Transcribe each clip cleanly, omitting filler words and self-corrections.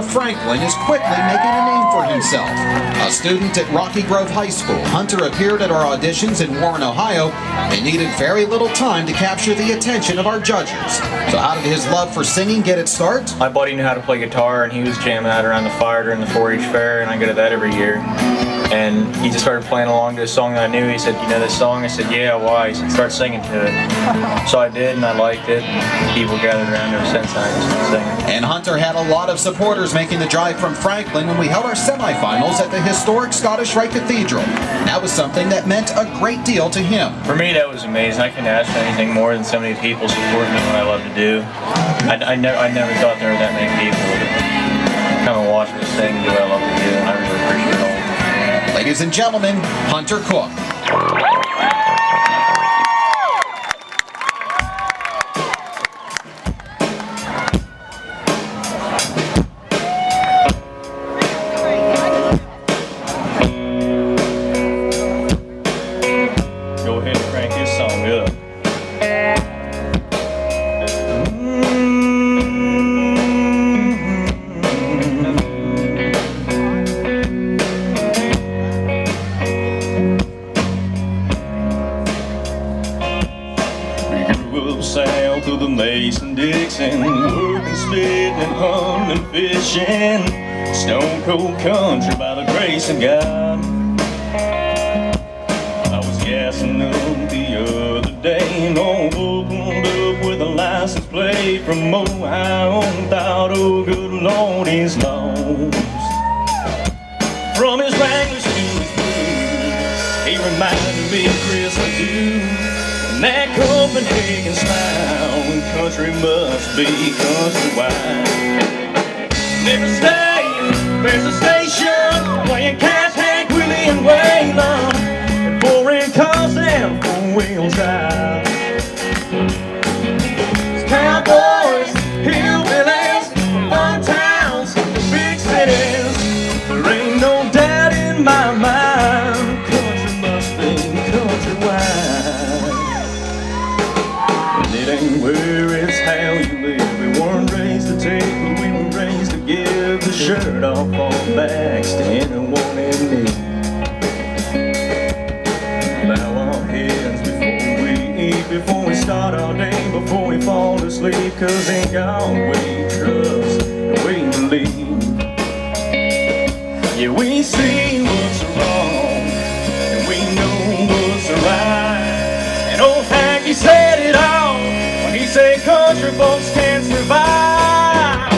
Franklin is quickly making a name for himself. A student at Rocky Grove High School, Hunter appeared at our auditions in Warren, Ohio, and needed very little time to capture the attention of our judges. So how did his love for singing get its start? My buddy knew how to play guitar, and he was jamming out around the fire during the 4-H fair, and I go to that every year. And he just started playing along to a song that I knew. He said, "You know this song?" I said, "Yeah, why?" He said, "Start singing to it." So I did, and I liked it. And people gathered around ever since, and I just been singing. And Hunter had a lot of supporters making the drive from Franklin when we held our semifinals at the historic Scottish Rite Cathedral. That was something that meant a great deal to him. For me, that was amazing. I couldn't ask for anything more than so many people supporting me what I love to do. I never thought there were that many people that come and watch me sing and do what I love to do, and I really appreciate it all. Ladies and gentlemen, Hunter Cook. Go ahead and crank this song up. South of the Mason-Dixon, working, spitting, and hunting and fishing, stone cold country by the grace of God. I was gassing up the other day and all opened up with a license plate from Ohio. Thought, oh good Lord, he's lost. From his Wranglers to his blues, he reminded me of Christmas too. That Copenhagen smile, and country must be countrywide. Every state, there's a station playing Cash, Hank, Willie, and Waylon, and foreign cars and four-wheel drive. It's cowboys, hillbillies, fun towns, big cities. There ain't no doubt in my mind, country must be countrywide. It ain't where, it's how you live. We weren't raised to take, but we were raised to give. The shirt off our backs to anyone in need. Bow our heads before we eat, before we start our day, before we fall asleep. Cause in God we trust and we believe. Yeah, we see what's wrong and we know what's right. And old Hanky said it all. He said country folks can't survive.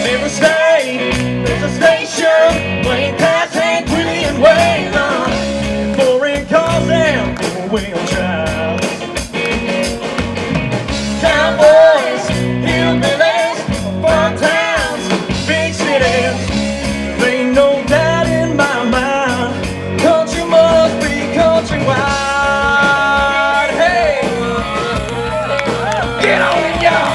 Every state, there's a station playing Cash, Hank, Willie, and Waylon, foreign cars and four-wheel drive. Cowboys, hillbillies, fun towns, big cities. There ain't no doubt in my mind, country must be countrywide. Get on it, y'all!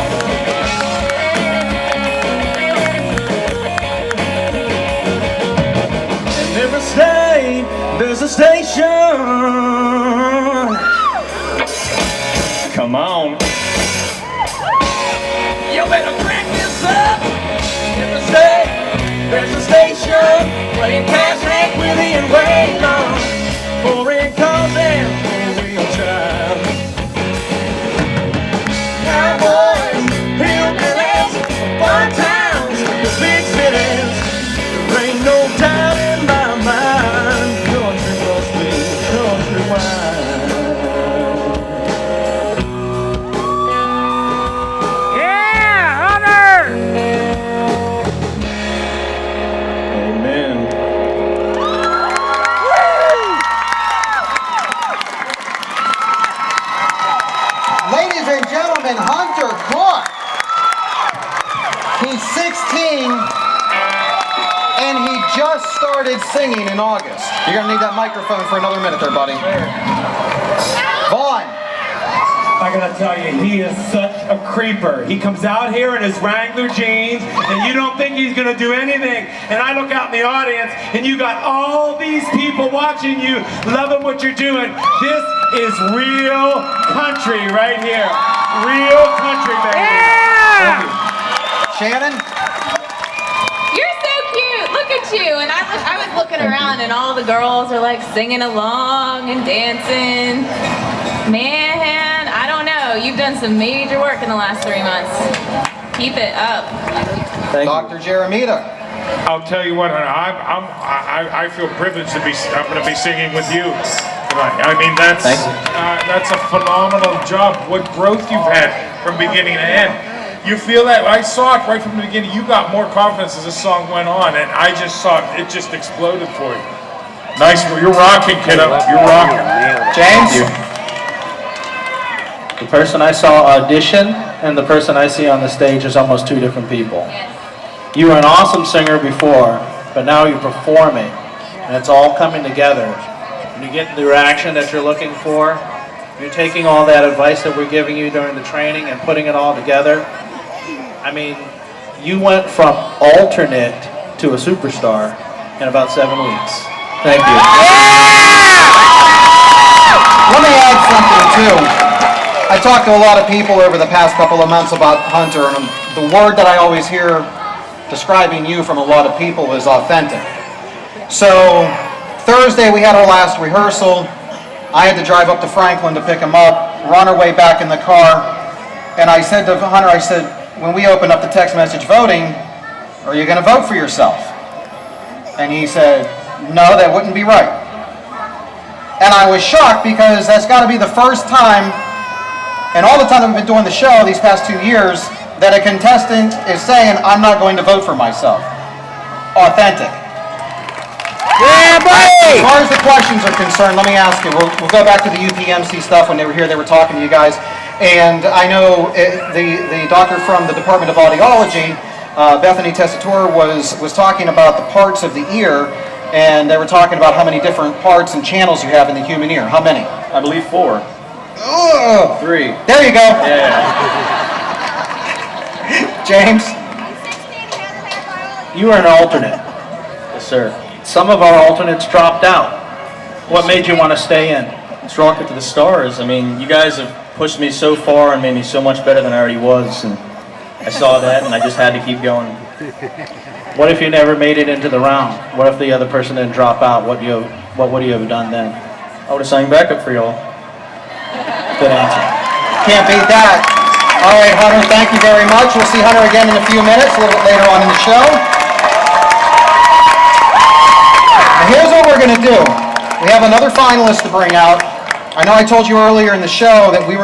In every state, there's a station. Come on. You better crank this up. In every state, there's a station playing Cash, Hank, Willie, and Waylon, foreign cars and four-wheel drive. Cowboys, hillbillies, fun towns, big cities. There ain't no doubt in my mind, country must be countrywide. Yeah, Hunter! Amen. Ladies and gentlemen, Hunter Cook. He's 16 and he just started singing in August. You're gonna need that microphone for another minute there, buddy. Vaughn. I gotta tell you, he is such a creeper. He comes out here in his Wrangler jeans, and you don't think he's gonna do anything. And I look out in the audience, and you got all these people watching you, loving what you're doing. This is real country right here. Real country, baby. Yeah! Shannon? You're around and all the girls are like singing along and dancing. Man, I don't know. You've done some major work in the last 3 months. Keep it up. Dr. Jeremita. I'll tell you what, I feel privileged to be. I'm going to be singing with you tonight. I mean, that's a phenomenal job. What growth you've had from beginning to end. You feel that? I saw it right from the beginning. You got more confidence as the song went on, and I just saw it just exploded for you. Nice, you're rocking, kiddo. You're rocking. James? The person I saw audition and the person I see on the stage is almost two different people. You were an awesome singer before, but now you're performing, and it's all coming together. And you're getting the reaction that you're looking for. You're taking all that advice that we're giving you during the training and putting it all together. I mean, you went from alternate to a superstar in about 7 weeks. Thank you. Let me add something too. I talked to a lot of people over the past couple of months about Hunter, and the word that I always hear describing you from a lot of people is authentic. So Thursday we had our last rehearsal. I had to drive up to Franklin to pick him up. We're on our way back in the car, and I said to Hunter, I said, when we open up the text message voting, are you going to vote for yourself? And he said, no, that wouldn't be right. And I was shocked because that's got to be the first time, and all the time that we've been doing the show these past 2 years, that a contestant is saying, I'm not going to vote for myself. Authentic. Yeah, buddy! As far as the questions are concerned, let me ask you, we'll go back to the UPMC stuff. When they were here, they were talking to you guys. And I know the doctor from the Department of Audiology, Bethany Tessitore, was talking about the parts of the ear, and they were talking about how many different parts and channels you have in the human ear. How many? I believe 4. Ugh. 3. There you go. Yeah. James? You were an alternate. Yes, sir. Some of our alternates dropped out. What made you want to stay in? It's rocket to the stars. I mean, you guys have pushed me so far and made me so much better than I already was, and I saw that and I just had to keep going. What if you never made it into the round? What if the other person didn't drop out? What would you have done then? I would have sang backup for y'all. Good answer. Can't beat that. All right, Hunter, thank you very much. We'll see Hunter again in a few minutes, a little bit later on in the show. Now, here's what we're going to do. We have another finalist to bring out. I know I told you earlier in the show that we were